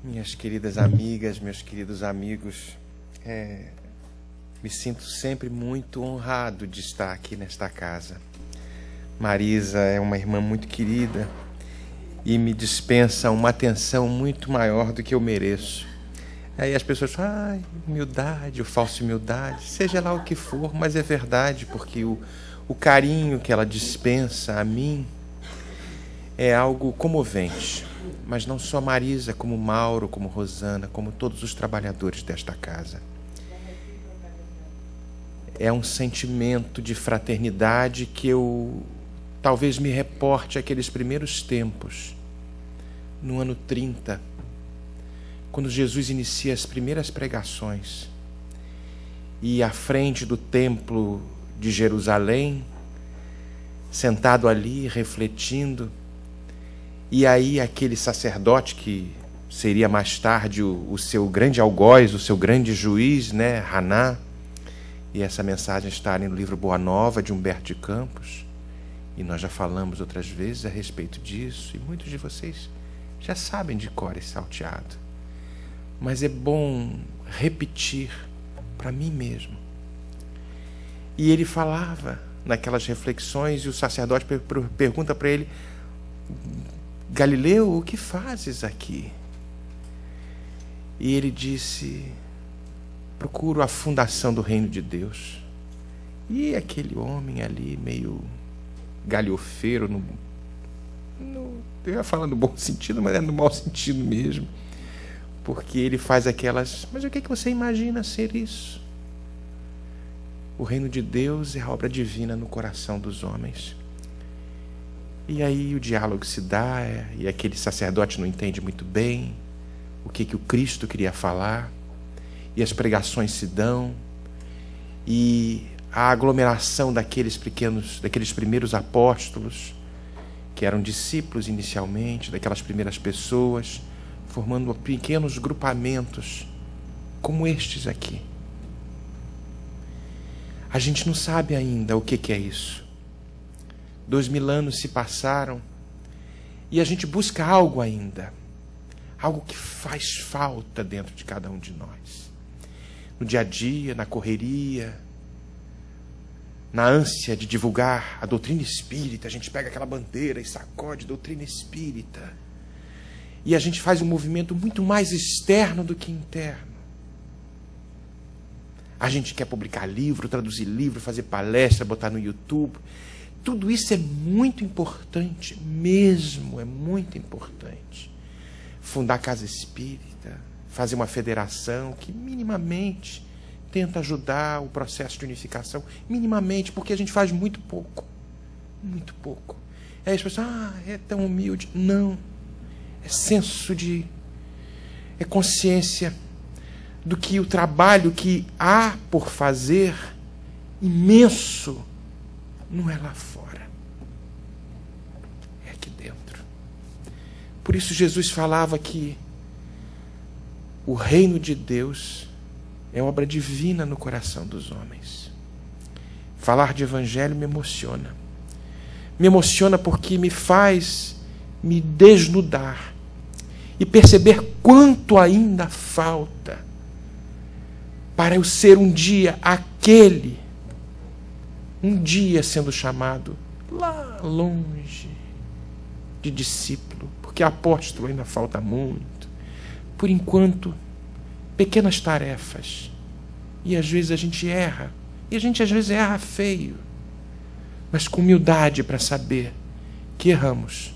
Minhas queridas amigas, meus queridos amigos, me sinto sempre muito honrado de estar aqui nesta casa. Marisa é uma irmã muito querida e me dispensa uma atenção muito maior do que eu mereço. Aí as pessoas falam, ai, humildade, ou falsa humildade, seja lá o que for, mas é verdade, porque o carinho que ela dispensa a mim é algo comovente. Mas não só Marisa, como Mauro, como Rosana, como todos os trabalhadores desta casa. É um sentimento de fraternidade que eu talvez me reporte àqueles primeiros tempos, no ano 30, quando Jesus inicia as primeiras pregações. E à frente do templo de Jerusalém, sentado ali, refletindo, e aí aquele sacerdote que seria mais tarde o seu grande algoz, o seu grande juiz, né, Haná, e essa mensagem está ali no livro Boa Nova, de Humberto de Campos, e nós já falamos outras vezes a respeito disso, e muitos de vocês já sabem de cor e salteado. Mas é bom repetir para mim mesmo. E ele falava naquelas reflexões, e o sacerdote pergunta para ele, Galileu, o que fazes aqui? E ele disse, procuro a fundação do reino de Deus. E aquele homem ali, meio galhofeiro, eu ia falar no bom sentido, mas é no mau sentido mesmo, porque ele faz aquelas, mas o que você imagina ser isso? O reino de Deus é a obra divina no coração dos homens. E aí o diálogo se dá, e aquele sacerdote não entende muito bem o que o Cristo queria falar, e as pregações se dão, e a aglomeração daqueles primeiros apóstolos, que eram discípulos inicialmente, daquelas primeiras pessoas, formando pequenos grupamentos, como estes aqui. A gente não sabe ainda o que é isso. 2000 anos se passaram e a gente busca algo ainda, algo que faz falta dentro de cada um de nós. No dia a dia, na correria, na ânsia de divulgar a doutrina espírita, a gente pega aquela bandeira e sacode doutrina espírita. E a gente faz um movimento muito mais externo do que interno. A gente quer publicar livro, traduzir livro, fazer palestra, botar no YouTube. Tudo isso é muito importante, mesmo, é muito importante. Fundar casa espírita, fazer uma federação que minimamente tenta ajudar o processo de unificação, minimamente, porque a gente faz muito pouco. Muito pouco. Aí as pessoas, é tão humilde. Não. É senso de... é consciência do que o trabalho que há por fazer, imenso, não é lá fora, é aqui dentro. Por isso Jesus falava que o reino de Deus é obra divina no coração dos homens. Falar de evangelho me emociona. Me emociona porque me faz me desnudar e perceber quanto ainda falta para eu ser um dia aquele, um dia sendo chamado lá longe de discípulo, porque apóstolo ainda falta muito. Por enquanto, pequenas tarefas. E às vezes a gente erra. E a gente às vezes erra feio. Mas com humildade para saber que erramos.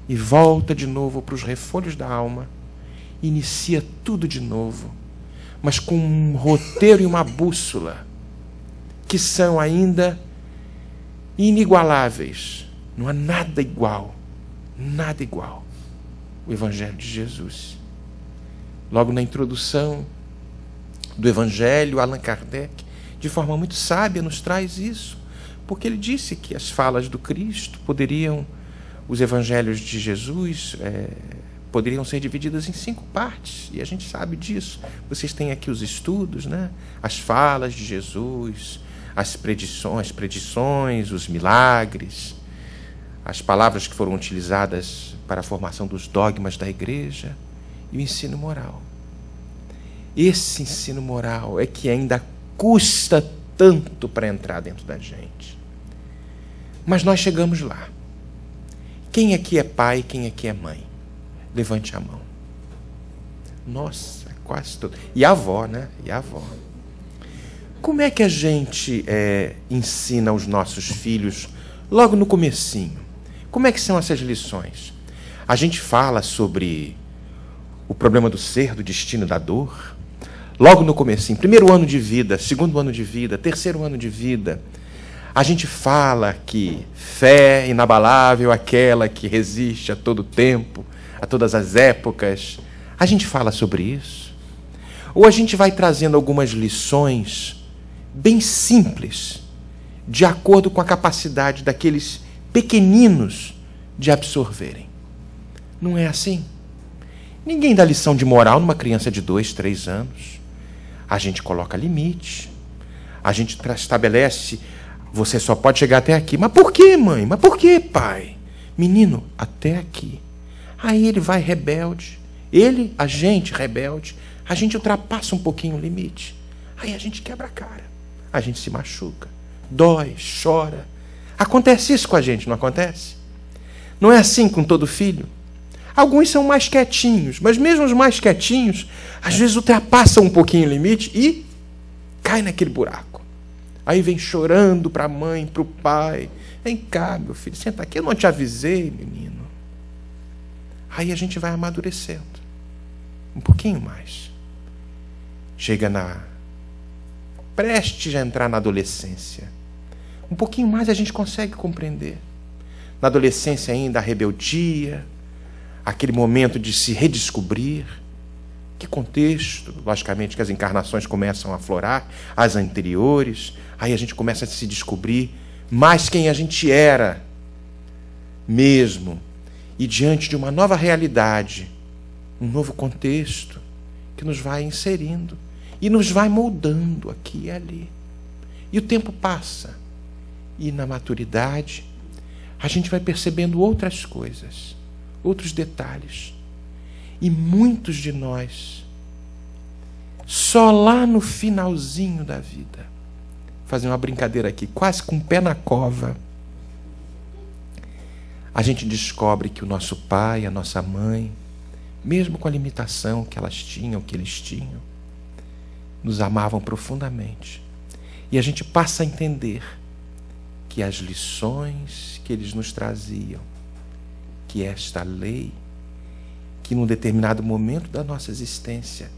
E volta de novo para os refolhos da alma. Inicia tudo de novo. Mas com um roteiro e uma bússola que são ainda inigualáveis. Não há nada igual. Nada igual. O Evangelho de Jesus. Logo na introdução do Evangelho, Allan Kardec, de forma muito sábia, nos traz isso. Porque ele disse que as falas do Cristo os Evangelhos de Jesus, poderiam ser divididas em 5 partes. E a gente sabe disso. Vocês têm aqui os estudos, né? As falas de Jesus, as predições, os milagres, as palavras que foram utilizadas para a formação dos dogmas da igreja. e o ensino moral. Esse ensino moral é que ainda custa tanto para entrar dentro da gente. Mas nós chegamos lá. Quem aqui é pai, quem aqui é mãe? Levante a mão. Nossa, quase todo. E a avó, né? E a avó. Como é que a gente ensina os nossos filhos logo no comecinho? Como é que são essas lições? A gente fala sobre o problema do ser, do destino, da dor. Logo no comecinho, primeiro ano de vida, segundo ano de vida, terceiro ano de vida, a gente fala que fé inabalável, aquela que resiste a todo tempo, a todas as épocas. A gente fala sobre isso? Ou a gente vai trazendo algumas lições bem simples, de acordo com a capacidade daqueles pequeninos de absorverem? Não é assim? Ninguém dá lição de moral numa criança de 2, 3 anos. A gente coloca limite, a gente estabelece, você só pode chegar até aqui. Mas por que, mãe? Mas por que, pai? Menino, até aqui. Aí ele vai rebelde, a gente rebelde, a gente ultrapassa um pouquinho o limite. Aí a gente quebra a cara, a gente se machuca, dói, chora. Acontece isso com a gente, não acontece? Não é assim com todo filho? Alguns são mais quietinhos, mas mesmo os mais quietinhos, às vezes ultrapassam um pouquinho o limite e cai naquele buraco. Aí vem chorando para a mãe, para o pai. Vem cá, meu filho, senta aqui, eu não te avisei, menino. Aí a gente vai amadurecendo. Um pouquinho mais. Chega prestes a entrar na adolescência. Um pouquinho mais a gente consegue compreender. Na adolescência ainda a rebeldia, aquele momento de se redescobrir. Que contexto? Logicamente que as encarnações começam a aflorar, as anteriores, aí a gente começa a se descobrir mais quem a gente era mesmo, e diante de uma nova realidade, um novo contexto que nos vai inserindo e nos vai moldando aqui e ali. E o tempo passa, e na maturidade a gente vai percebendo outras coisas, outros detalhes. E muitos de nós, só lá no finalzinho da vida, fazer uma brincadeira aqui, quase com o pé na cova, a gente descobre que o nosso pai, a nossa mãe, mesmo com a limitação que elas tinham, que eles tinham, nos amavam profundamente. E a gente passa a entender que as lições que eles nos traziam, que esta lei, que num determinado momento da nossa existência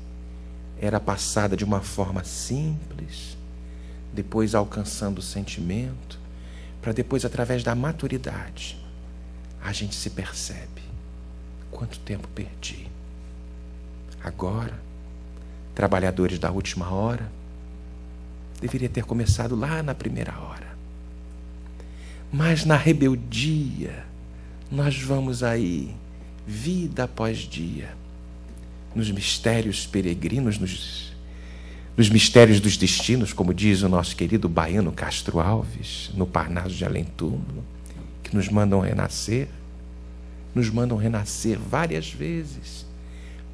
era passada de uma forma simples, depois alcançando o sentimento, para depois, através da maturidade, a gente se percebe. Quanto tempo perdi. Agora, trabalhadores da última hora, deveria ter começado lá na primeira hora. Mas na rebeldia, nós vamos aí, vida após dia, nos mistérios peregrinos, nos mistérios dos destinos, como diz o nosso querido baiano Castro Alves, no Parnaso de Além Túmulo, que nos mandam renascer várias vezes,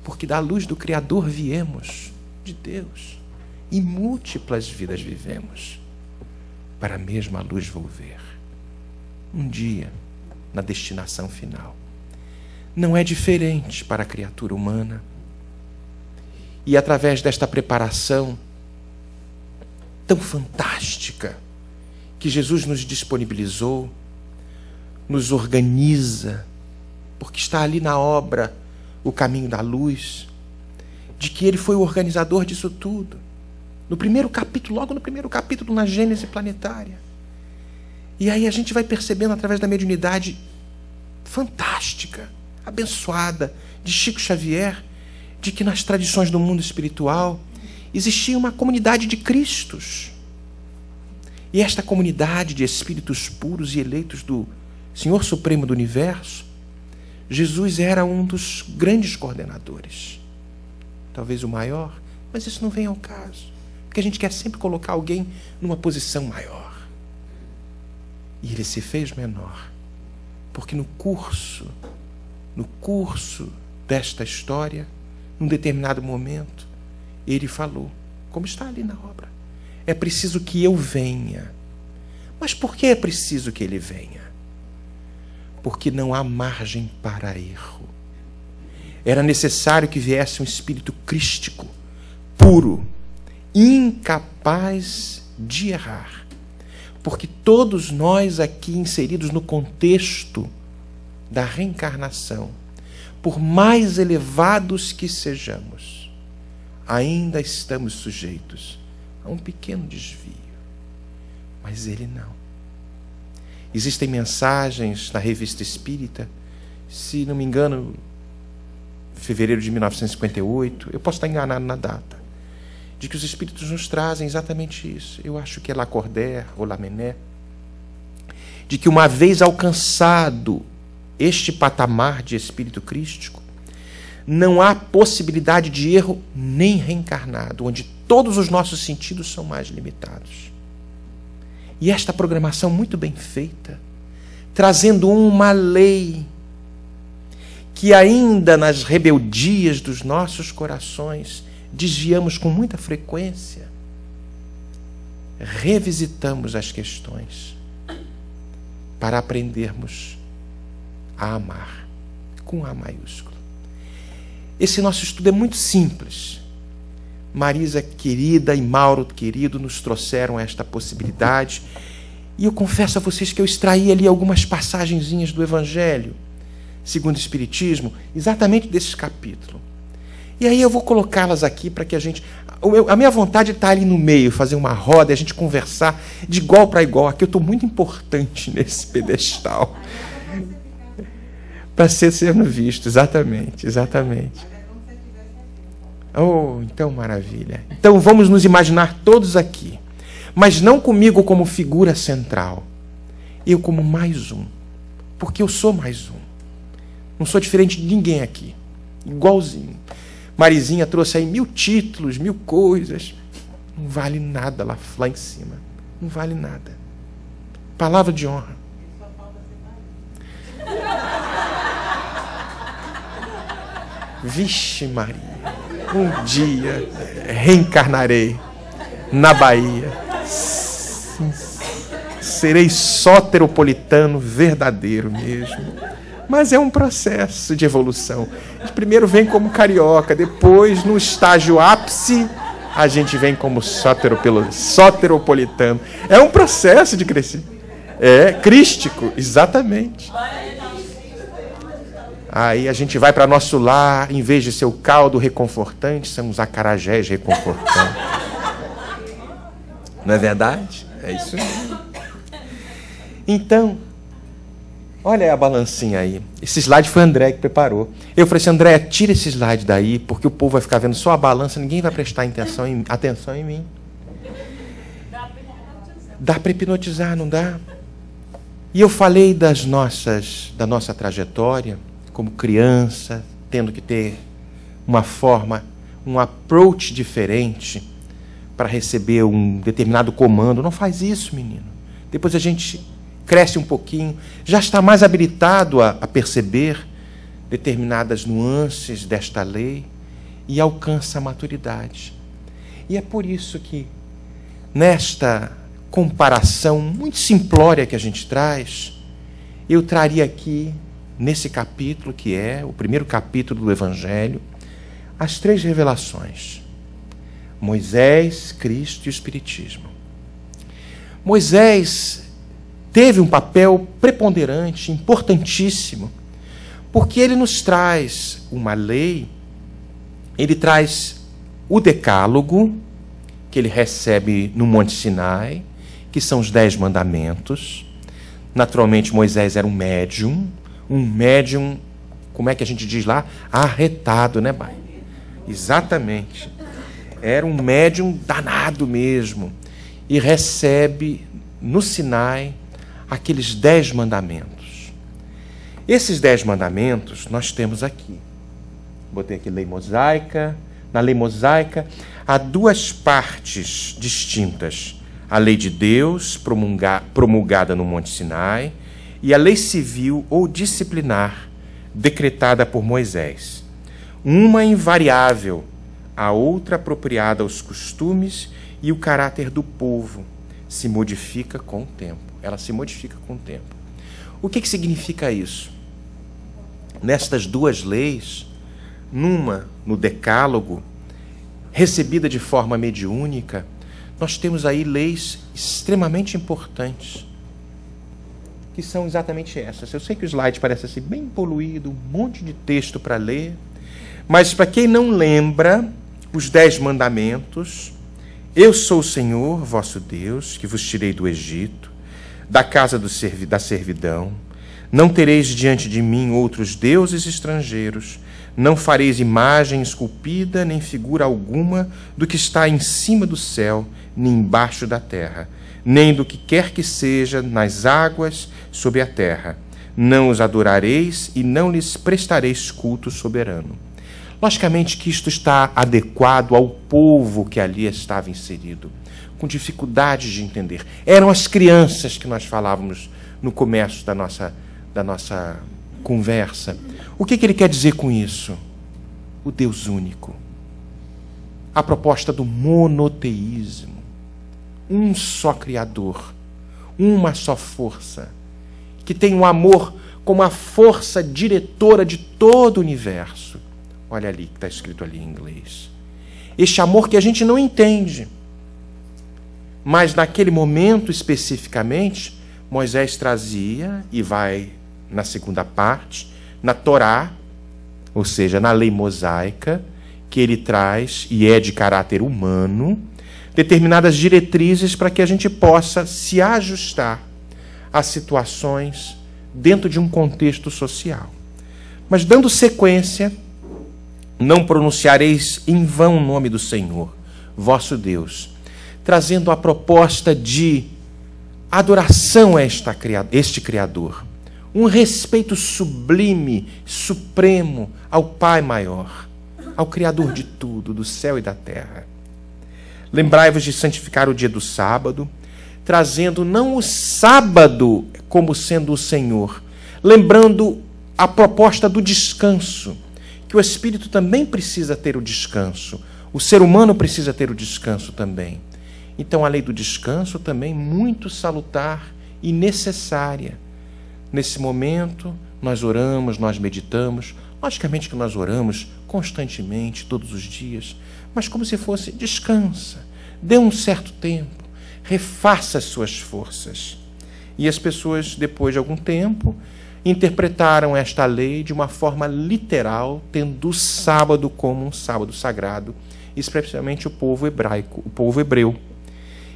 porque da luz do Criador viemos, de Deus, e múltiplas vidas vivemos, para a mesma luz volver. Um dia, na destinação final. Não é diferente para a criatura humana. E através desta preparação tão fantástica que Jesus nos disponibilizou, nos organiza, porque está ali na obra o caminho da luz, de que ele foi o organizador disso tudo. No primeiro capítulo, logo no primeiro capítulo, na Gênese planetária. E aí a gente vai percebendo através da mediunidade fantástica, abençoada, de Chico Xavier, de que nas tradições do mundo espiritual existia uma comunidade de Cristos. E esta comunidade de espíritos puros e eleitos do Senhor Supremo do Universo, Jesus era um dos grandes coordenadores. Talvez o maior, mas isso não vem ao caso. Porque a gente quer sempre colocar alguém numa posição maior. E ele se fez menor. Porque no curso desta história, num determinado momento, ele falou, como está ali na obra, é preciso que eu venha. Mas por que é preciso que ele venha? Porque não há margem para erro. Era necessário que viesse um espírito crístico, puro, incapaz de errar. Porque todos nós aqui inseridos no contexto da reencarnação, por mais elevados que sejamos, ainda estamos sujeitos a um pequeno desvio. Mas ele não. Existem mensagens na Revista Espírita, se não me engano, fevereiro de 1958, eu posso estar enganado na data, de que os Espíritos nos trazem exatamente isso. Eu acho que é Lacordaire ou Lamennais, de que uma vez alcançado este patamar de espírito crístico, não há possibilidade de erro nem reencarnado, onde todos os nossos sentidos são mais limitados. E esta programação muito bem feita, trazendo uma lei que ainda nas rebeldias dos nossos corações desviamos com muita frequência, revisitamos as questões para aprendermos a amar, com A maiúsculo. Esse nosso estudo é muito simples. Marisa querida e Mauro querido nos trouxeram esta possibilidade, e eu confesso a vocês que eu extraí ali algumas passagenzinhas do Evangelho segundo o Espiritismo, exatamente desse capítulo. E aí eu vou colocá-las aqui para que a gente... A minha vontade está ali no meio, fazer uma roda, a gente conversar de igual para igual. Aqui eu estou muito importante nesse pedestal. Para ser sendo visto, exatamente, exatamente. Oh, então maravilha. Então vamos nos imaginar todos aqui, mas não comigo como figura central, eu como mais um, porque eu sou mais um. Não sou diferente de ninguém aqui, igualzinho. Marizinha trouxe aí 1000 títulos, 1000 coisas, não vale nada lá em cima, não vale nada. Palavra de honra. Vixe Maria, um dia reencarnarei na Bahia. Sim, serei soteropolitano verdadeiro mesmo. Mas é um processo de evolução. A gente primeiro vem como carioca, depois, no estágio ápice, a gente vem como soteropolitano. É um processo de crescimento. É crístico, exatamente. Aí a gente vai para nosso lar, em vez de ser o caldo reconfortante, são os acarajés reconfortantes. Não é verdade? É isso mesmo. Então, olha a balancinha aí. Esse slide foi o André que preparou. Eu falei assim, André, tira esse slide daí, porque o povo vai ficar vendo só a balança, ninguém vai prestar atenção em mim. Dá para hipnotizar, não dá? E eu falei da nossa trajetória, como criança, tendo que ter uma forma, um approach diferente para receber um determinado comando. Não faz isso, menino. Depois a gente cresce um pouquinho, já está mais habilitado a perceber determinadas nuances desta lei e alcança a maturidade. E é por isso que, nesta comparação muito simplória que a gente traz, eu traria aqui, nesse capítulo, que é o primeiro capítulo do Evangelho, as 3 revelações: Moisés, Cristo e o Espiritismo. Moisés teve um papel preponderante, importantíssimo, porque ele nos traz uma lei, ele traz o Decálogo, que ele recebe no Monte Sinai, que são os 10 mandamentos. Naturalmente, Moisés era um médium, como é que a gente diz lá? Arretado, né, pai? Exatamente. Era um médium danado mesmo. E recebe no Sinai aqueles 10 mandamentos. Esses 10 mandamentos nós temos aqui. Botei aqui lei mosaica. Na lei mosaica há 2 partes distintas: a lei de Deus, promulgada no Monte Sinai, e a lei civil ou disciplinar, decretada por Moisés. Uma invariável, a outra apropriada aos costumes e o caráter do povo, se modifica com o tempo. Ela se modifica com o tempo. O que significa isso? Nestas duas leis, numa no Decálogo, recebida de forma mediúnica, nós temos aí leis extremamente importantes, que são exatamente essas. Eu sei que o slide parece assim bem poluído, um monte de texto para ler, mas para quem não lembra, os 10 mandamentos: eu sou o Senhor, vosso Deus, que vos tirei do Egito, da casa da servidão. Não tereis diante de mim outros deuses estrangeiros. Não fareis imagem esculpida, nem figura alguma do que está em cima do céu, nem embaixo da terra, nem do que quer que seja nas águas sobre a terra. Não os adorareis e não lhes prestareis culto soberano. Logicamente que isto está adequado ao povo que ali estava inserido, com dificuldade de entender. Eram as crianças que nós falávamos no começo da nossa conversa. O que ele quer dizer com isso? O Deus único. A proposta do monoteísmo. Um só Criador, uma só força, que tem o amor como a força diretora de todo o universo. Olha ali, que está escrito ali em inglês. Este amor que a gente não entende. Mas naquele momento especificamente, Moisés trazia, e vai na segunda parte, na Torá, ou seja, na lei mosaica, que ele traz, e é de caráter humano, determinadas diretrizes para que a gente possa se ajustar às situações dentro de um contexto social. Mas dando sequência, não pronunciareis em vão o nome do Senhor, vosso Deus, trazendo a proposta de adoração a este Criador, um respeito sublime, supremo ao Pai maior, ao Criador de tudo, do céu e da terra. Lembrai-vos de santificar o dia do sábado, trazendo não o sábado como sendo o Senhor, lembrando a proposta do descanso, que o espírito também precisa ter o descanso, o ser humano precisa ter o descanso também. Então a lei do descanso também muito salutar e necessária. Nesse momento, nós oramos, nós meditamos. Logicamente que nós oramos constantemente, todos os dias, mas como se fosse descansa, dê um certo tempo, refaça as suas forças. E as pessoas, depois de algum tempo, interpretaram esta lei de uma forma literal, tendo o sábado como um sábado sagrado, especialmente o povo hebraico, o povo hebreu,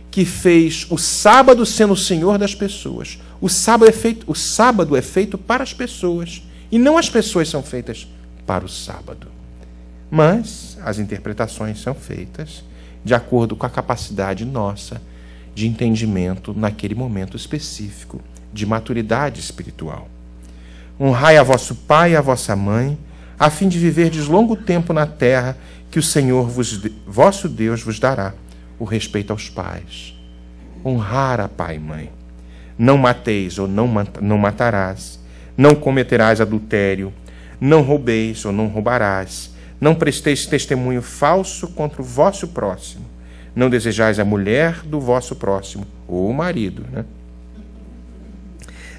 que fez o sábado sendo o senhor das pessoas. O sábado é feito para as pessoas, e não as pessoas são feitas para o sábado. Mas as interpretações são feitas de acordo com a capacidade nossa de entendimento naquele momento específico, de maturidade espiritual. Honrai a vosso pai e a vossa mãe, a fim de viverdes longo tempo na terra que o Senhor vosso Deus vos dará. O respeito aos pais. Honrar a pai e mãe. Não mateis ou não matarás. Não cometerás adultério. Não roubeis ou não roubarás. Não presteis testemunho falso contra o vosso próximo. Não desejais a mulher do vosso próximo, ou o marido, né?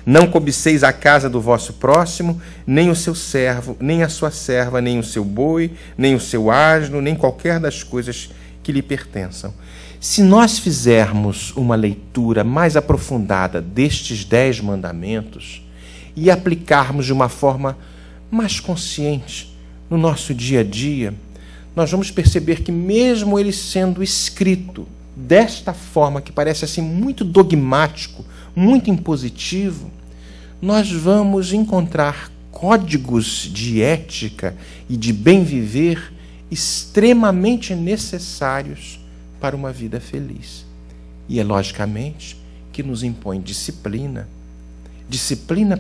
Não cobiceis a casa do vosso próximo, nem o seu servo, nem a sua serva, nem o seu boi, nem o seu asno, nem qualquer das coisas que lhe pertençam. Se nós fizermos uma leitura mais aprofundada destes 10 mandamentos e aplicarmos de uma forma mais consciente no nosso dia a dia, nós vamos perceber que mesmo ele sendo escrito desta forma, que parece assim muito dogmático, muito impositivo, nós vamos encontrar códigos de ética e de bem viver extremamente necessários para uma vida feliz. E é logicamente que nos impõe disciplina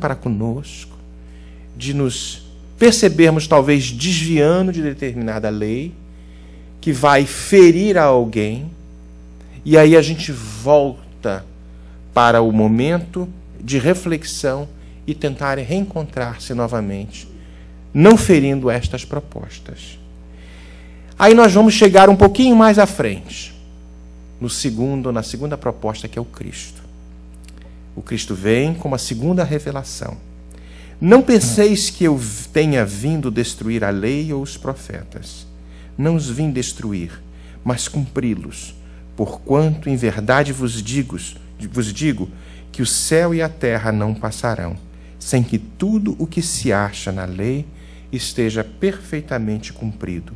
para conosco, de nos percebermos talvez desviando de determinada lei que vai ferir a alguém, e aí a gente volta para o momento de reflexão e tentar reencontrar-se novamente não ferindo estas propostas. Aí nós vamos chegar um pouquinho mais à frente, na segunda proposta, que é o Cristo. O Cristo vem com uma segunda revelação. Não penseis que eu tenha vindo destruir a lei ou os profetas. Não os vim destruir, mas cumpri-los. Porquanto, em verdade vos digo que o céu e a terra não passarão, sem que tudo o que se acha na lei esteja perfeitamente cumprido,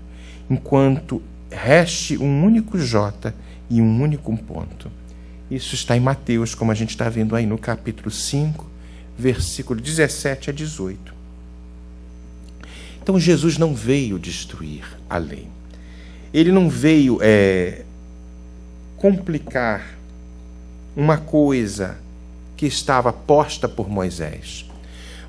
enquanto reste um único J e um único ponto. Isso está em Mateus, como a gente está vendo aí no capítulo 5, versículo 17 a 18. Então Jesus não veio destruir a lei. Ele não veio complicar uma coisa que estava posta por Moisés.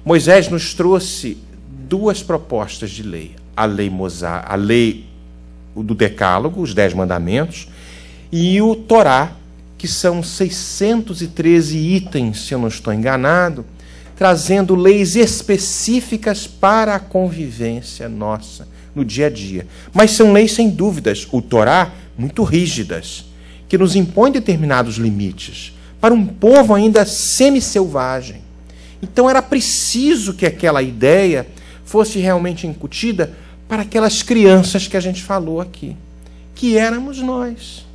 Moisés nos trouxe duas propostas de lei. A lei do Decálogo, os 10 mandamentos, e o Torá, que são 613 itens, se eu não estou enganado, trazendo leis específicas para a convivência nossa no dia a dia. Mas são leis, sem dúvidas, o Torá, muito rígidas, que nos impõem determinados limites para um povo ainda semi-selvagem. Então era preciso que aquela ideia fosse realmente incutida para aquelas crianças que a gente falou aqui, que éramos nós,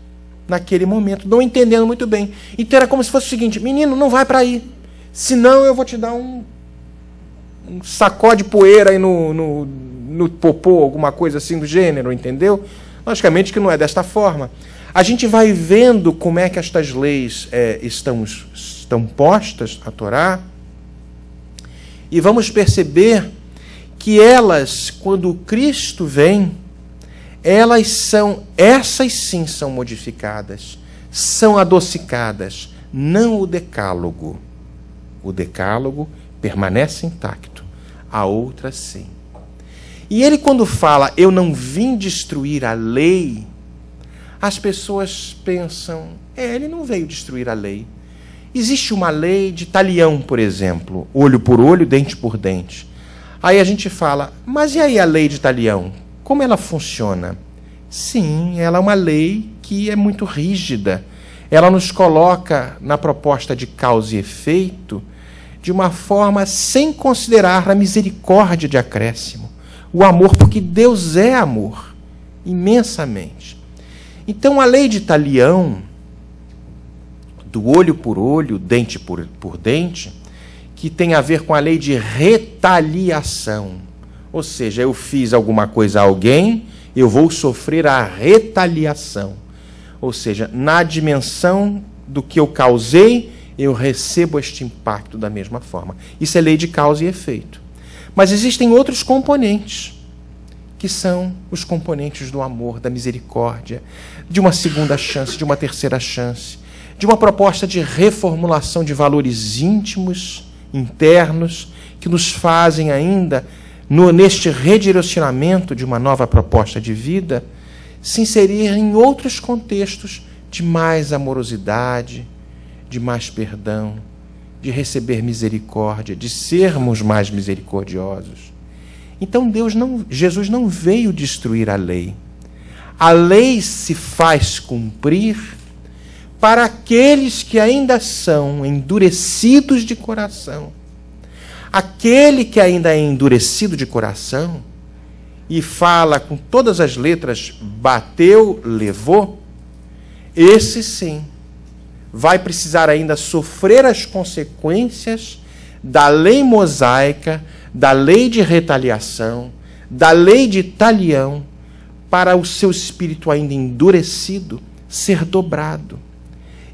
naquele momento, não entendendo muito bem. Então era como se fosse o seguinte: menino, não vai para aí, senão eu vou te dar um sacode de poeira aí no popô, alguma coisa assim do gênero, entendeu? Logicamente que não é desta forma. A gente vai vendo como é que estas leis estão postas, a Torá, e vamos perceber que elas, quando Cristo vem, essas sim são modificadas, são adocicadas, não o Decálogo. O Decálogo permanece intacto, a outra sim. E ele, quando fala, eu não vim destruir a lei, as pessoas pensam, ele não veio destruir a lei. Existe uma lei de talião, por exemplo, olho por olho, dente por dente. Aí a gente fala, mas e aí a lei de talião? Como ela funciona? Sim, ela é uma lei que é muito rígida. Ela nos coloca na proposta de causa e efeito de uma forma sem considerar a misericórdia de acréscimo, o amor, porque Deus é amor, imensamente. Então a lei de talião, do olho por olho, dente por dente, que tem a ver com a lei de retaliação. Ou seja, eu fiz alguma coisa a alguém, eu vou sofrer a retaliação. Ou seja, na dimensão do que eu causei, eu recebo este impacto da mesma forma. Isso é lei de causa e efeito. Mas existem outros componentes, que são os componentes do amor, da misericórdia, de uma segunda chance, de uma terceira chance, de uma proposta de reformulação de valores íntimos, internos, que nos fazem ainda, neste redirecionamento de uma nova proposta de vida, se inserir em outros contextos de mais amorosidade, de mais perdão, de receber misericórdia, de sermos mais misericordiosos. Então Jesus não veio destruir a lei. A lei se faz cumprir para aqueles que ainda são endurecidos de coração. Aquele que ainda é endurecido de coração e fala com todas as letras, bateu, levou, esse sim vai precisar ainda sofrer as consequências da lei mosaica, da lei de retaliação, da lei de talião, para o seu espírito ainda endurecido ser dobrado.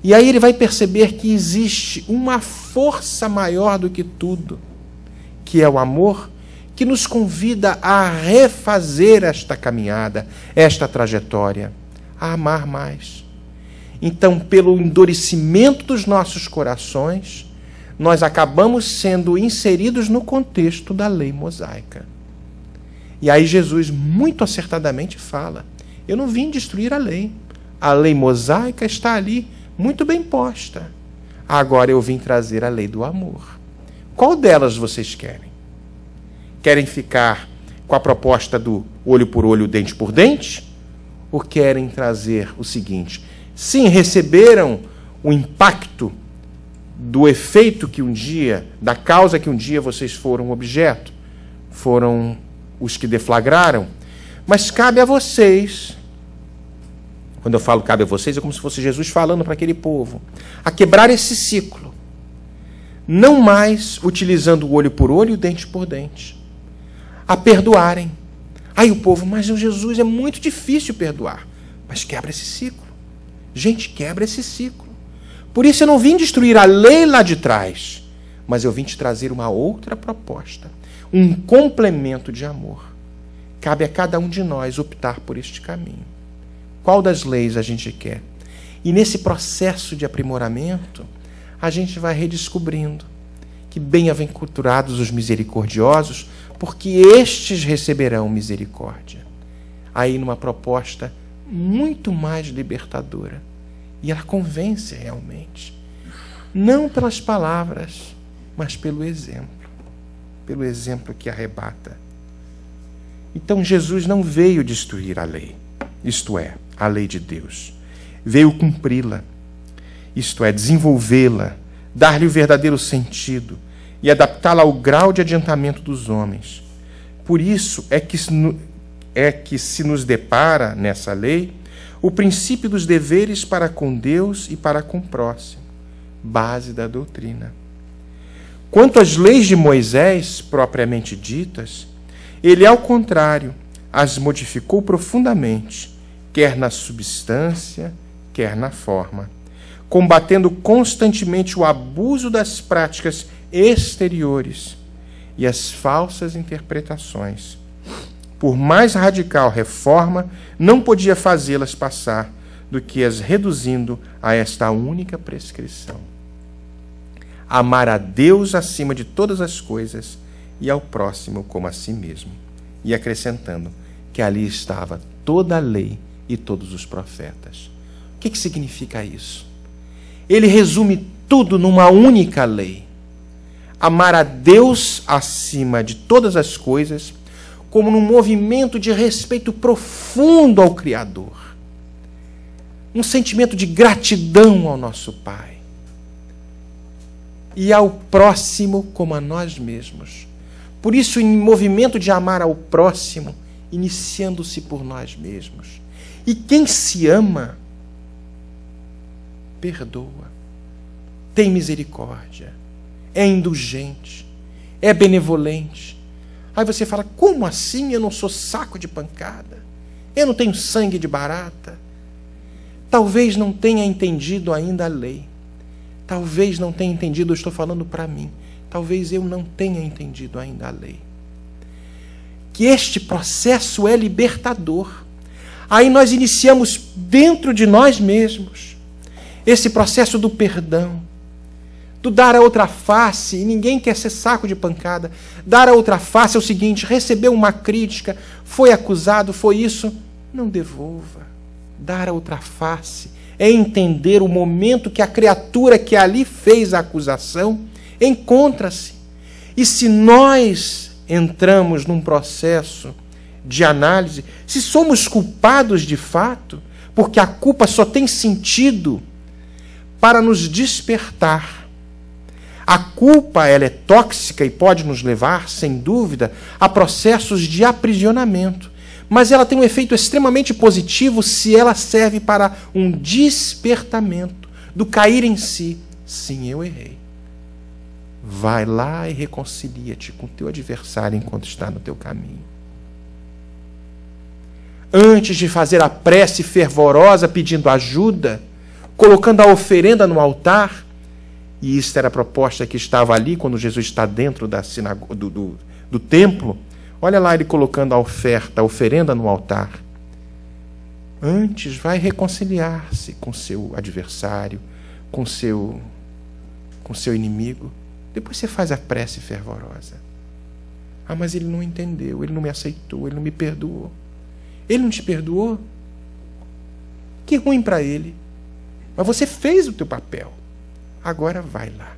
E aí ele vai perceber que existe uma força maior do que tudo, que é o amor, que nos convida a refazer esta caminhada, esta trajetória, a amar mais. Então, pelo endurecimento dos nossos corações, nós acabamos sendo inseridos no contexto da lei mosaica. E aí Jesus muito acertadamente fala, eu não vim destruir a lei mosaica está ali muito bem posta. Agora eu vim trazer a lei do amor. Qual delas vocês querem? Querem ficar com a proposta do olho por olho, dente por dente? Ou querem trazer o seguinte: sim, receberam o impacto do efeito que um dia, da causa que um dia vocês foram objeto, foram os que deflagraram, mas cabe a vocês, quando eu falo cabe a vocês, é como se fosse Jesus falando para aquele povo, a quebrar esse ciclo, não mais utilizando o olho por olho e o dente por dente, a perdoarem. Aí o povo, mas o Jesus é muito difícil perdoar, mas quebra esse ciclo. Gente, quebra esse ciclo. Por isso eu não vim destruir a lei lá de trás, mas eu vim te trazer uma outra proposta, um complemento de amor. Cabe a cada um de nós optar por este caminho. Qual das leis a gente quer? E nesse processo de aprimoramento, a gente vai redescobrindo que bem-aventurados os misericordiosos, porque estes receberão misericórdia. Aí numa proposta muito mais libertadora. E ela convence realmente. Não pelas palavras, mas pelo exemplo. Pelo exemplo que arrebata. Então Jesus não veio destruir a lei, isto é, a lei de Deus. Veio cumpri-la, isto é, desenvolvê-la, dar-lhe o verdadeiro sentido e adaptá-la ao grau de adiantamento dos homens. Por isso é que se nos depara nessa lei o princípio dos deveres para com Deus e para com o próximo, base da doutrina. Quanto às leis de Moisés, propriamente ditas, ele, ao contrário, as modificou profundamente, quer na substância, quer na forma, combatendo constantemente o abuso das práticas exteriores e as falsas interpretações. Por mais radical reforma, não podia fazê-las passar do que as reduzindo a esta única prescrição: amar a Deus acima de todas as coisas e ao próximo como a si mesmo. E acrescentando que ali estava toda a lei e todos os profetas. O que significa isso? Ele resume tudo numa única lei: amar a Deus acima de todas as coisas, como num movimento de respeito profundo ao Criador, um sentimento de gratidão ao nosso Pai, e ao próximo como a nós mesmos. Por isso, em movimento de amar ao próximo, iniciando-se por nós mesmos. E quem se ama, perdoa, tem misericórdia, é indulgente, é benevolente. Aí você fala: como assim? Eu não sou saco de pancada, eu não tenho sangue de barata. Talvez não tenha entendido ainda a lei, talvez não tenha entendido, eu estou falando para mim, talvez eu não tenha entendido ainda a lei. Que este processo é libertador. Aí nós iniciamos dentro de nós mesmos esse processo do perdão, do dar a outra face, e ninguém quer ser saco de pancada. Dar a outra face é o seguinte: recebeu uma crítica, foi acusado, foi isso, não devolva. Dar a outra face é entender o momento que a criatura que ali fez a acusação encontra-se. E se nós entramos num processo de análise, se somos culpados de fato, porque a culpa só tem sentido para nos despertar. A culpa, ela é tóxica e pode nos levar, sem dúvida, a processos de aprisionamento. Mas ela tem um efeito extremamente positivo se ela serve para um despertamento do cair em si. Sim, eu errei. Vai lá e reconcilia-te com o teu adversário enquanto está no teu caminho. Antes de fazer a prece fervorosa pedindo ajuda, colocando a oferenda no altar, e isso era a proposta que estava ali quando Jesus está dentro da sinagoga, do templo. Olha lá ele colocando a oferta, a oferenda no altar. Antes vai reconciliar-se com seu adversário, com seu inimigo. Depois você faz a prece fervorosa. Ah, mas ele não entendeu, ele não me aceitou, ele não me perdoou. Ele não te perdoou? Que ruim para ele. Mas você fez o teu papel. Agora vai lá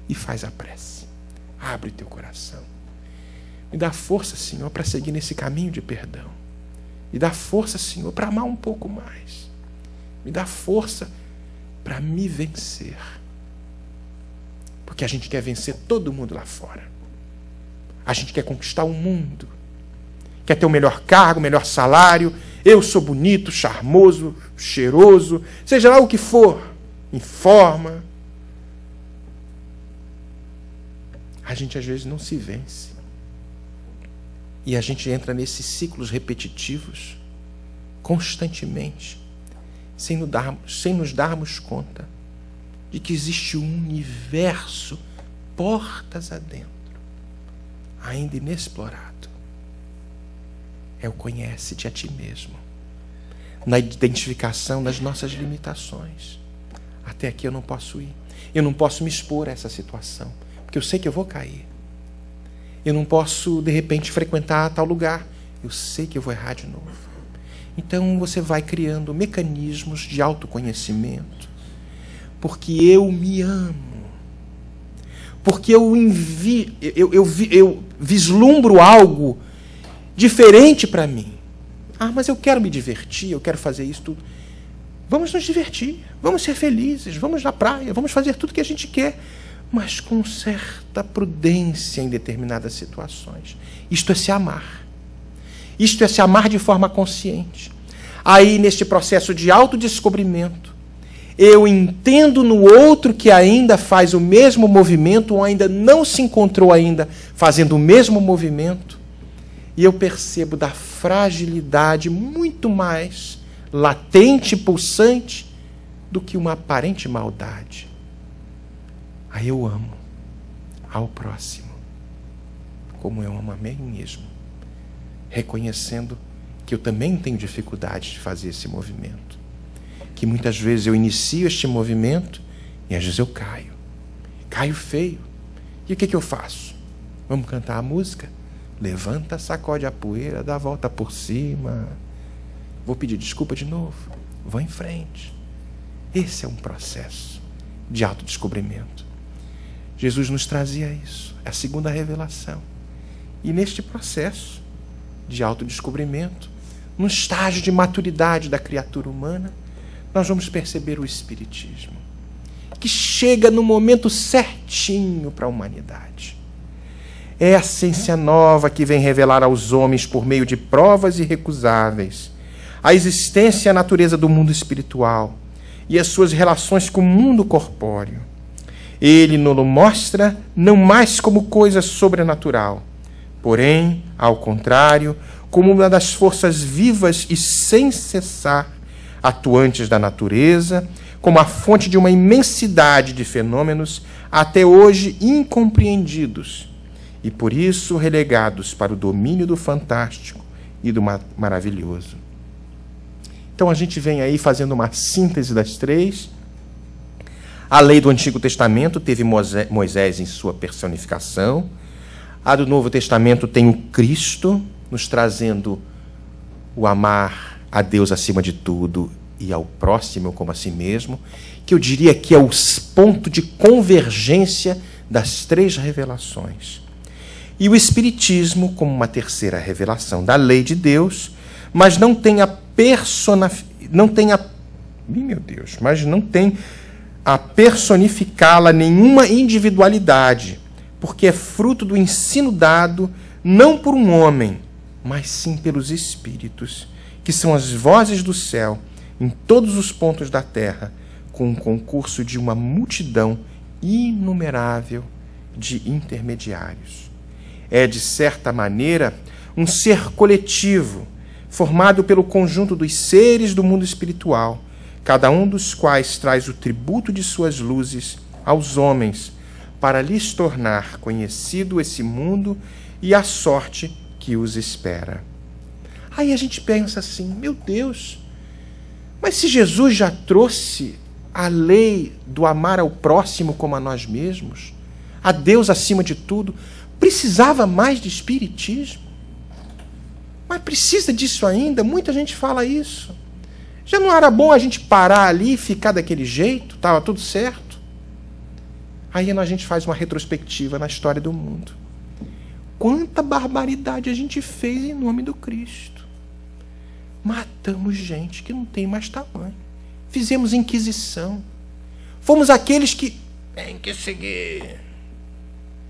e faz a prece. Abre o teu coração. Me dá força, Senhor, para seguir nesse caminho de perdão. Me dá força, Senhor, para amar um pouco mais. Me dá força para me vencer. Porque a gente quer vencer todo mundo lá fora. A gente quer conquistar o mundo. Quer ter o melhor cargo, o melhor salário. Eu sou bonito, charmoso, cheiroso, seja lá o que for, em forma. A gente às vezes não se vence. E a gente entra nesses ciclos repetitivos, constantemente, sem nos darmos conta de que existe um universo, portas adentro, ainda inexplorado. É o conhece-te a ti mesmo, na identificação das nossas limitações. Até aqui eu não posso ir. Eu não posso me expor a essa situação, porque eu sei que eu vou cair. Eu não posso, de repente, frequentar tal lugar. Eu sei que eu vou errar de novo. Então você vai criando mecanismos de autoconhecimento, porque eu me amo. Porque eu vislumbro algo diferente para mim. Ah, mas eu quero me divertir, eu quero fazer isso tudo. Vamos nos divertir, vamos ser felizes, vamos na praia, vamos fazer tudo que a gente quer, mas com certa prudência em determinadas situações. Isto é se amar. Isto é se amar de forma consciente. Aí, neste processo de autodescobrimento, eu entendo no outro que ainda faz o mesmo movimento, ou ainda não se encontrou ainda fazendo o mesmo movimento, e eu percebo da fragilidade muito mais latente e pulsante do que uma aparente maldade. Aí eu amo ao próximo como eu amo a mim mesmo, reconhecendo que eu também tenho dificuldade de fazer esse movimento, que muitas vezes eu inicio este movimento e às vezes eu caio feio. E o que eu faço? Vamos cantar a música? Levanta, sacode a poeira, dá a volta por cima. Vou pedir desculpa de novo. Vou em frente. Esse é um processo de autodescobrimento. Jesus nos trazia isso. É a segunda revelação. E neste processo de autodescobrimento, no estágio de maturidade da criatura humana, nós vamos perceber o Espiritismo, que chega no momento certinho para a humanidade. É a ciência nova que vem revelar aos homens, por meio de provas irrecusáveis, a existência e a natureza do mundo espiritual e as suas relações com o mundo corpóreo. Ele nos mostra não mais como coisa sobrenatural, porém, ao contrário, como uma das forças vivas e sem cessar atuantes da natureza, como a fonte de uma imensidade de fenômenos até hoje incompreendidos e, por isso, relegados para o domínio do fantástico e do maravilhoso. Então, a gente vem aí fazendo uma síntese das três. A lei do Antigo Testamento teve Moisés em sua personificação. A do Novo Testamento tem o Cristo, nos trazendo o amar a Deus acima de tudo e ao próximo como a si mesmo, que eu diria que é o ponto de convergência das três revelações. E o Espiritismo como uma terceira revelação da lei de Deus, mas não tem a personificá-la nenhuma individualidade, porque é fruto do ensino dado não por um homem, mas sim pelos espíritos, que são as vozes do céu em todos os pontos da terra, com o concurso de uma multidão inumerável de intermediários. É, de certa maneira, um ser coletivo, formado pelo conjunto dos seres do mundo espiritual, cada um dos quais traz o tributo de suas luzes aos homens, para lhes tornar conhecido esse mundo e a sorte que os espera. Aí a gente pensa assim, meu Deus, mas se Jesus já trouxe a lei do amar ao próximo como a nós mesmos, a Deus acima de tudo, precisava mais de espiritismo? Mas precisa disso ainda? Muita gente fala isso. Já não era bom a gente parar ali e ficar daquele jeito? Estava tudo certo? Aí a gente faz uma retrospectiva na história do mundo. quanta barbaridade a gente fez em nome do Cristo. Matamos gente que não tem mais tamanho. Fizemos inquisição. Fomos aqueles que tem que seguir.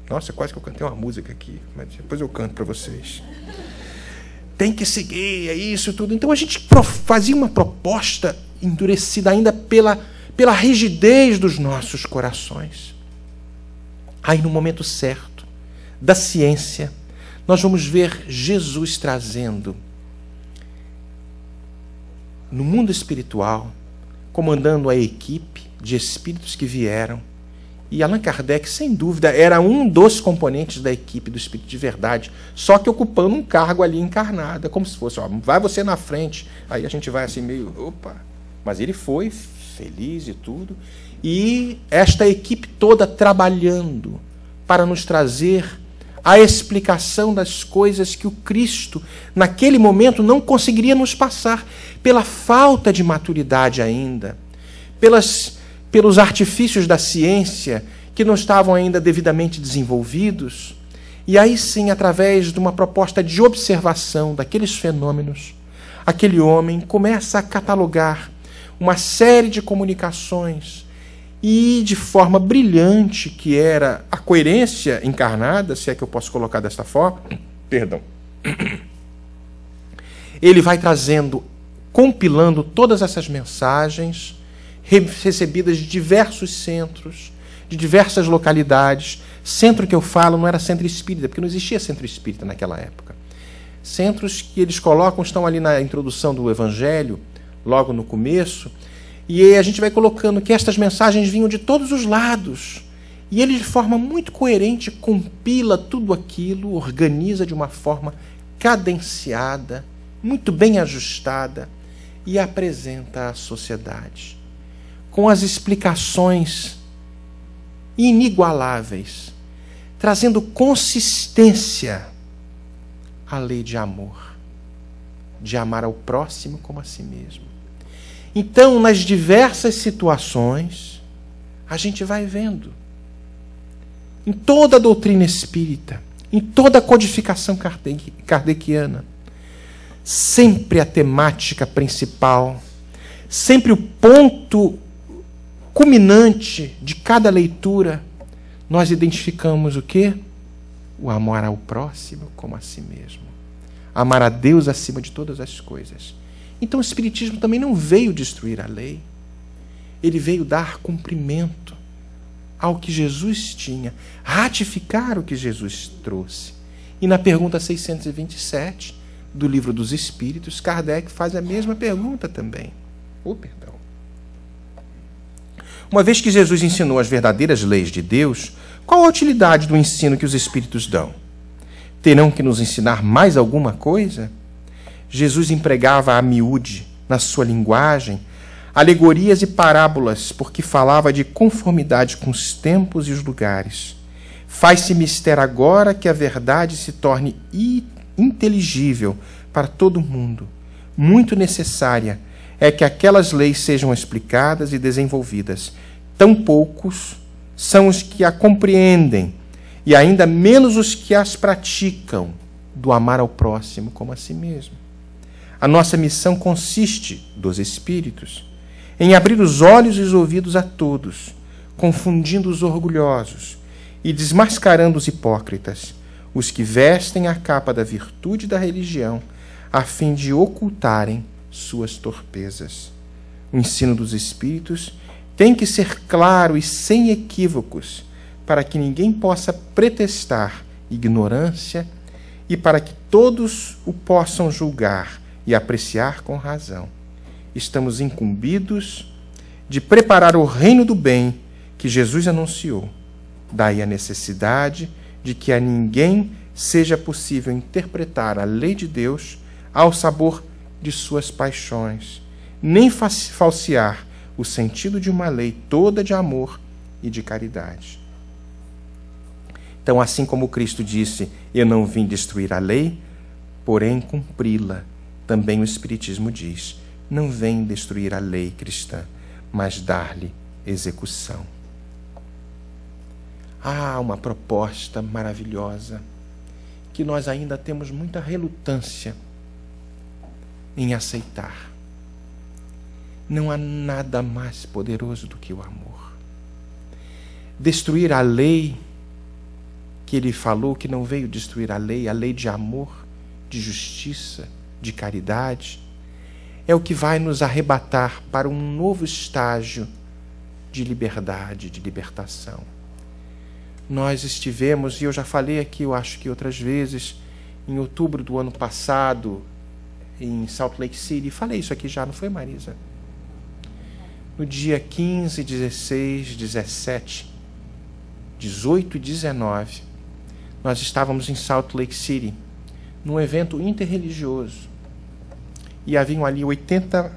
Nossa, quase que eu cantei uma música aqui, mas depois eu canto para vocês. Tem que seguir, é isso tudo. Então a gente fazia uma proposta endurecida ainda pela rigidez dos nossos corações. Aí, no momento certo da ciência, nós vamos ver Jesus trazendo, no mundo espiritual, comandando a equipe de espíritos que vieram. E Allan Kardec, sem dúvida, era um dos componentes da equipe do Espírito de Verdade, só que ocupando um cargo ali encarnado, como se fosse, ó, vai você na frente, aí a gente vai assim meio, opa. Mas ele foi feliz e tudo, e esta equipe toda trabalhando para nos trazer a explicação das coisas que o Cristo, naquele momento, não conseguiria nos passar, pela falta de maturidade ainda, pelos artifícios da ciência que não estavam ainda devidamente desenvolvidos. E aí sim, através de uma proposta de observação daqueles fenômenos, aquele homem começa a catalogar uma série de comunicações e, de forma brilhante, que era a coerência encarnada, se é que eu posso colocar desta forma, perdão, ele vai trazendo, compilando todas essas mensagens recebidas de diversos centros, de diversas localidades. Centro que eu falo não era centro espírita, porque não existia centro espírita naquela época. Centros que eles colocam, estão ali na introdução do Evangelho, logo no começo, e aí a gente vai colocando que estas mensagens vinham de todos os lados. E ele, de forma muito coerente, compila tudo aquilo, organiza de uma forma cadenciada, muito bem ajustada, e apresenta à sociedade com as explicações inigualáveis, trazendo consistência à lei de amor, de amar ao próximo como a si mesmo. Então, nas diversas situações, a gente vai vendo, em toda a doutrina espírita, em toda a codificação kardeciana, sempre a temática principal, sempre o ponto culminante de cada leitura, nós identificamos o quê? O amor ao próximo como a si mesmo. Amar a Deus acima de todas as coisas. Então o Espiritismo também não veio destruir a lei. Ele veio dar cumprimento ao que Jesus tinha, ratificar o que Jesus trouxe. E na pergunta 627 do Livro dos Espíritos, Kardec faz a mesma pergunta também. Perdão. Uma vez que Jesus ensinou as verdadeiras leis de Deus, qual a utilidade do ensino que os Espíritos dão? Terão que nos ensinar mais alguma coisa? Jesus empregava a miúde, na sua linguagem, alegorias e parábolas, porque falava de conformidade com os tempos e os lugares. Faz-se mister agora que a verdade se torne inteligível para todo mundo. Muito necessária é que aquelas leis sejam explicadas e desenvolvidas. Tão poucos são os que a compreendem, e ainda menos os que as praticam, do amar ao próximo como a si mesmo. A nossa missão consiste, dos Espíritos, em abrir os olhos e os ouvidos a todos, confundindo os orgulhosos e desmascarando os hipócritas, os que vestem a capa da virtude e da religião, a fim de ocultarem suas torpezas. O ensino dos Espíritos tem que ser claro e sem equívocos, para que ninguém possa pretextar ignorância e para que todos o possam julgar e apreciar com razão. Estamos incumbidos de preparar o reino do bem que Jesus anunciou. Daí a necessidade de que a ninguém seja possível interpretar a lei de Deus ao sabor de suas paixões, nem falsear o sentido de uma lei toda de amor e de caridade. Então, assim como Cristo disse, eu não vim destruir a lei, porém cumpri-la, também o Espiritismo diz, não vem destruir a lei cristã, mas dar-lhe execução. Há uma proposta maravilhosa que nós ainda temos muita relutância em aceitar. Não há nada mais poderoso do que o amor. Destruir a lei que ele falou, que não veio destruir a lei de amor, de justiça, de caridade, é o que vai nos arrebatar para um novo estágio de liberdade, de libertação. Nós estivemos, e eu já falei aqui, eu acho que outras vezes, em outubro do ano passado, em Salt Lake City, falei isso aqui já, não foi, Marisa? No dia 15, 16, 17, 18 e 19, nós estávamos em Salt Lake City, num evento interreligioso, e haviam ali 80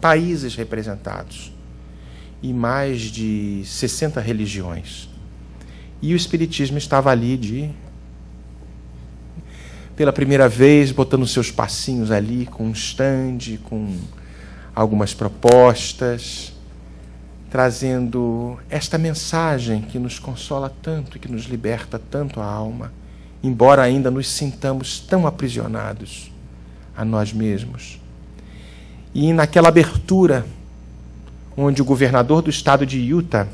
países representados, e mais de 60 religiões. E o Espiritismo estava ali pela primeira vez, botando seus passinhos ali, com um stand, com algumas propostas, trazendo esta mensagem que nos consola tanto, que nos liberta tanto a alma, embora ainda nos sintamos tão aprisionados a nós mesmos. E naquela abertura, onde o governador do estado de Utah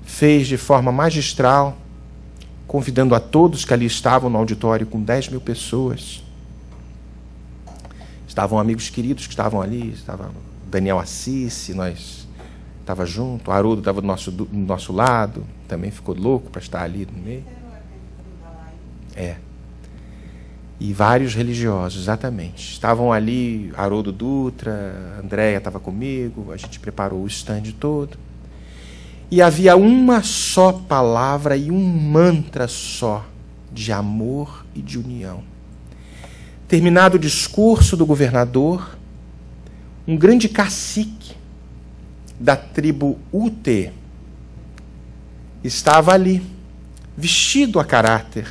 fez de forma magistral, convidando a todos que ali estavam no auditório com 10 mil pessoas. Estavam amigos queridos que estavam ali, estava Daniel Assis, nós estava junto, o Haroldo estava do nosso lado, também ficou louco para estar ali no meio. E vários religiosos, exatamente. Estavam ali, Haroldo Dutra, Andréia estava comigo, a gente preparou o stand todo. E havia uma só palavra e um mantra só de amor e de união. Terminado o discurso do governador, um grande cacique da tribo Ute estava ali, vestido a caráter,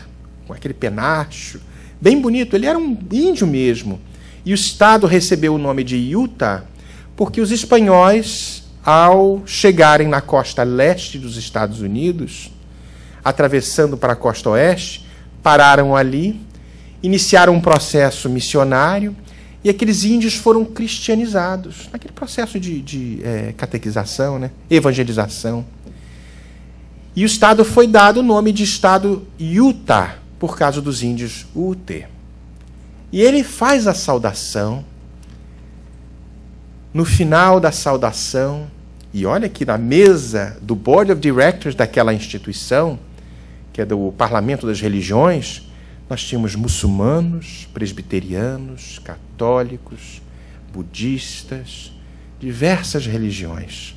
com aquele penacho, bem bonito. Ele era um índio mesmo. E o estado recebeu o nome de Utah porque os espanhóis, ao chegarem na costa leste dos Estados Unidos, atravessando para a costa oeste, pararam ali, iniciaram um processo missionário, e aqueles índios foram cristianizados, naquele processo de catequização, né? Evangelização. E o estado foi dado o nome de estado Utah, por causa dos índios Ute. E ele faz a saudação. No final da saudação, e olha que na mesa do Board of Directors daquela instituição, que é do Parlamento das Religiões, nós tínhamos muçulmanos, presbiterianos, católicos, budistas, diversas religiões.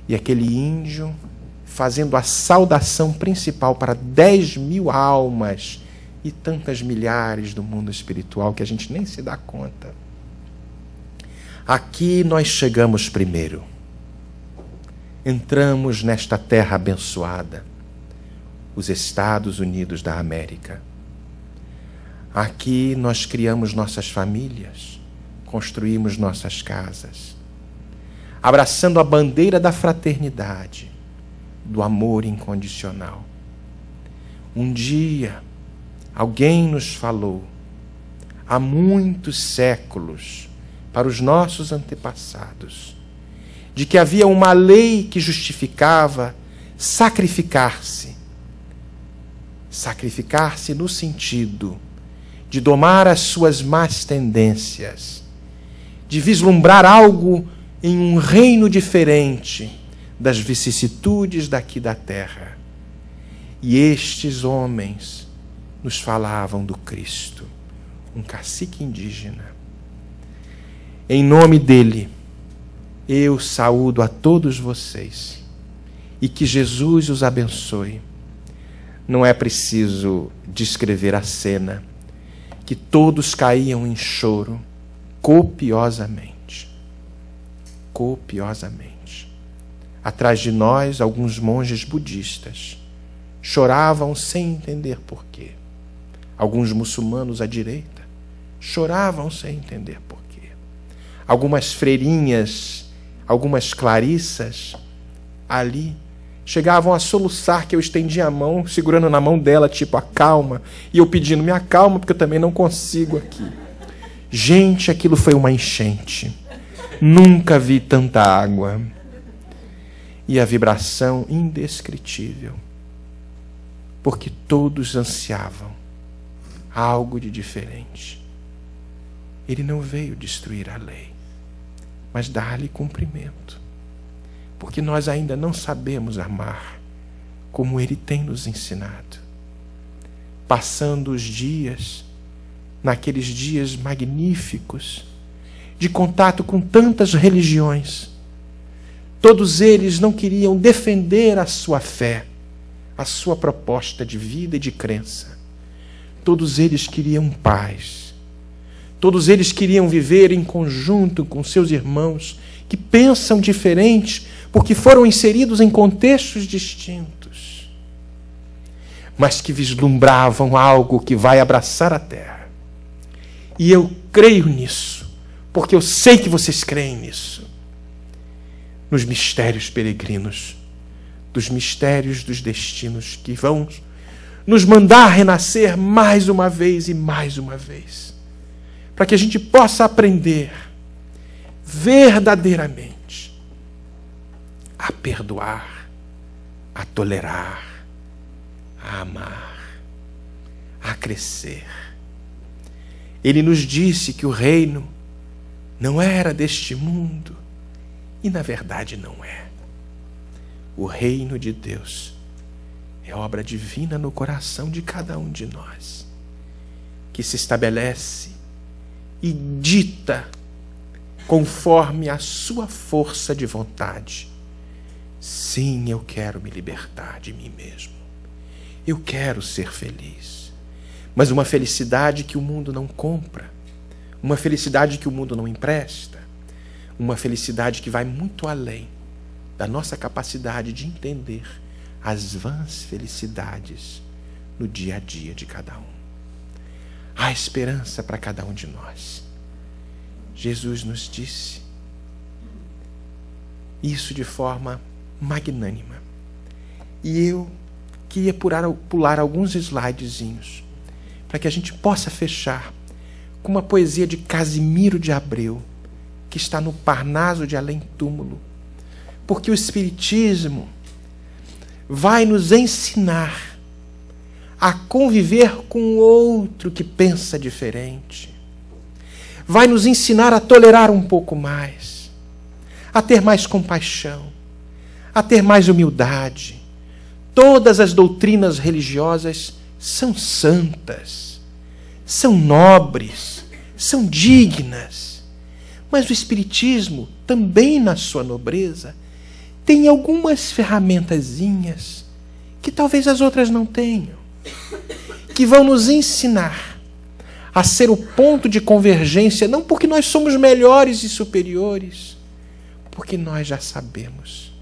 E aquele índio fazendo a saudação principal para 10 mil almas e tantas milhares do mundo espiritual que a gente nem se dá conta. Aqui nós chegamos primeiro. Entramos nesta terra abençoada, os Estados Unidos da América. Aqui nós criamos nossas famílias, construímos nossas casas, abraçando a bandeira da fraternidade, do amor incondicional. Um dia, alguém nos falou, há muitos séculos, para os nossos antepassados, de que havia uma lei que justificava sacrificar-se. Sacrificar-se no sentido de domar as suas más tendências, de vislumbrar algo em um reino diferente das vicissitudes daqui da terra. E estes homens nos falavam do Cristo, um cacique indígena. Em nome dele, eu saúdo a todos vocês e que Jesus os abençoe. Não é preciso descrever a cena, que todos caíam em choro copiosamente. Copiosamente. Atrás de nós, alguns monges budistas choravam sem entender porquê. Alguns muçulmanos à direita choravam sem entender porquê. Algumas freirinhas, algumas clarissas ali chegavam a soluçar que eu estendia a mão, segurando na mão dela, tipo, acalma, e eu pedindo, me acalma, porque eu também não consigo aqui. Gente, aquilo foi uma enchente. Nunca vi tanta água. E a vibração indescritível. Porque todos ansiavam algo de diferente. Ele não veio destruir a lei, mas dar-lhe cumprimento. Porque nós ainda não sabemos amar como Ele tem nos ensinado. Passando os dias, naqueles dias magníficos, de contato com tantas religiões, todos eles não queriam defender a sua fé, a sua proposta de vida e de crença. Todos eles queriam paz. Todos eles queriam viver em conjunto com seus irmãos que pensam diferente, porque foram inseridos em contextos distintos, mas que vislumbravam algo que vai abraçar a terra. E eu creio nisso, porque eu sei que vocês creem nisso. Nos mistérios peregrinos, dos mistérios dos destinos que vão nos mandar renascer mais uma vez e mais uma vez, para que a gente possa aprender verdadeiramente a perdoar, a tolerar, a amar, a crescer. Ele nos disse que o reino não era deste mundo, e na verdade não é. O reino de Deus é obra divina no coração de cada um de nós, que se estabelece e dita conforme a sua força de vontade. Sim, eu quero me libertar de mim mesmo. Eu quero ser feliz. Mas uma felicidade que o mundo não compra. Uma felicidade que o mundo não empresta. Uma felicidade que vai muito além da nossa capacidade de entender as vãs felicidades no dia a dia de cada um. Há esperança para cada um de nós. Jesus nos disse isso de forma magnânima. E eu queria pular alguns slidezinhos para que a gente possa fechar com uma poesia de Casimiro de Abreu, que está no Parnaso de Além Túmulo. Porque o Espiritismo vai nos ensinar a conviver com o outro que pensa diferente. Vai nos ensinar a tolerar um pouco mais, a ter mais compaixão, a ter mais humildade. Todas as doutrinas religiosas são santas, são nobres, são dignas. Mas o Espiritismo, também na sua nobreza, tem algumas ferramentazinhas que talvez as outras não tenham, que vão nos ensinar a ser o ponto de convergência, não porque nós somos melhores e superiores, porque nós já sabemos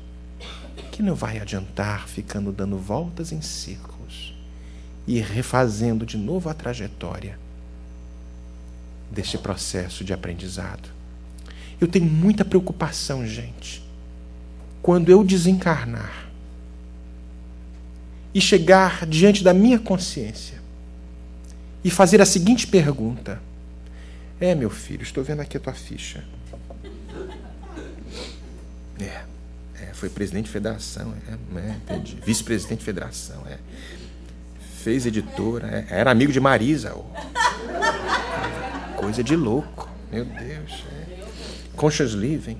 que não vai adiantar ficando dando voltas em círculos e refazendo de novo a trajetória deste processo de aprendizado. Eu tenho muita preocupação, gente, quando eu desencarnar e chegar diante da minha consciência e fazer a seguinte pergunta: meu filho, estou vendo aqui a tua ficha. Foi presidente de federação, entendi. Vice-presidente de federação, fez editora, era amigo de Marisa. Coisa de louco, meu Deus. Conscious Living,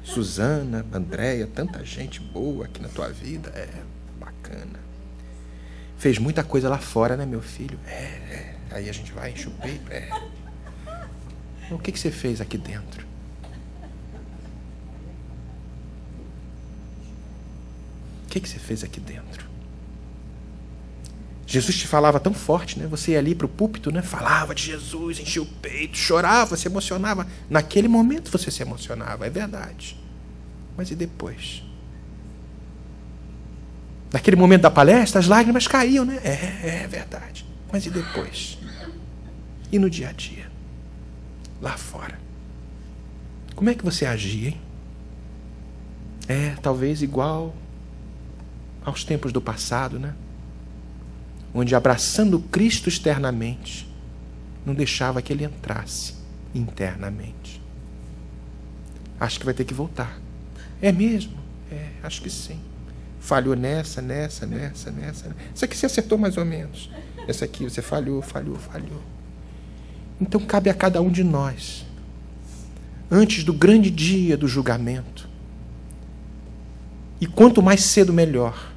Suzana, Andréia, tanta gente boa aqui na tua vida, bacana. Fez muita coisa lá fora, né, meu filho? Aí a gente vai, enche o peito, O que você fez aqui dentro? O que você fez aqui dentro? Jesus te falava tão forte, né? Você ia ali para o púlpito, né? Falava de Jesus, enchia o peito, chorava, se emocionava. Naquele momento você se emocionava, é verdade. Mas e depois? Naquele momento da palestra, as lágrimas caíam, né? É verdade. Mas e depois? E no dia a dia? Lá fora? Como é que você agia, hein? Talvez igual aos tempos do passado, né? Onde, abraçando Cristo externamente, não deixava que ele entrasse internamente. Acho que vai ter que voltar. É mesmo? É, acho que sim. Falhou nessa. Essa aqui você acertou mais ou menos. Essa aqui você falhou. Então cabe a cada um de nós, antes do grande dia do julgamento, e quanto mais cedo melhor,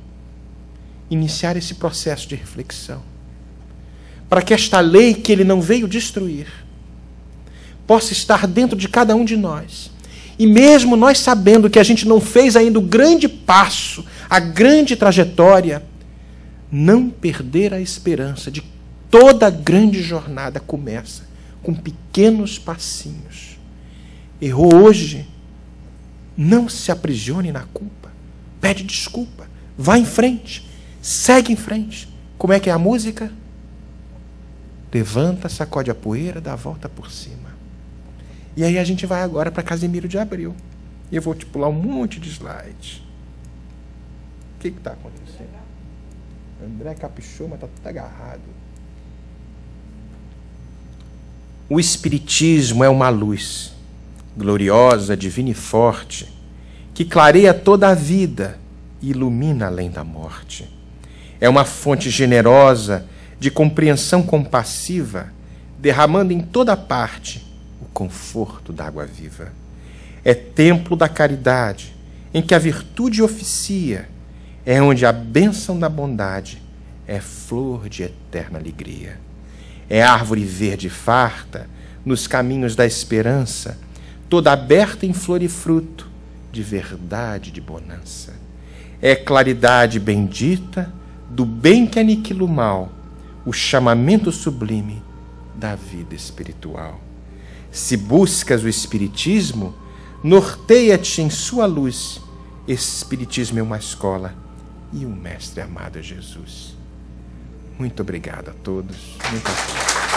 iniciar esse processo de reflexão, para que esta lei que ele não veio destruir possa estar dentro de cada um de nós. E mesmo nós sabendo que a gente não fez ainda o grande passo, a grande trajetória, não perder a esperança de que toda a grande jornada começa com pequenos passinhos. Errou hoje? Não se aprisione na culpa. Pede desculpa. Vá em frente. Segue em frente. Como é que é a música? Levanta, sacode a poeira, dá a volta por cima. E aí a gente vai agora para Casimiro de Abreu. E eu vou te pular um monte de slides. O que está acontecendo? André caprichou, mas está tudo agarrado. O Espiritismo é uma luz gloriosa, divina e forte, que clareia toda a vida e ilumina além da morte. É uma fonte generosa de compreensão compassiva, derramando em toda parte o conforto da água viva. É templo da caridade, em que a virtude oficia, é onde a bênção da bondade é flor de eterna alegria. É árvore verde farta, nos caminhos da esperança, toda aberta em flor e fruto, de verdade e de bonança. É claridade bendita, do bem que aniquila o mal, o chamamento sublime da vida espiritual. Se buscas o Espiritismo, norteia-te em sua luz. Espiritismo é uma escola e o Mestre amado é Jesus. Muito obrigado a todos. Muito obrigado.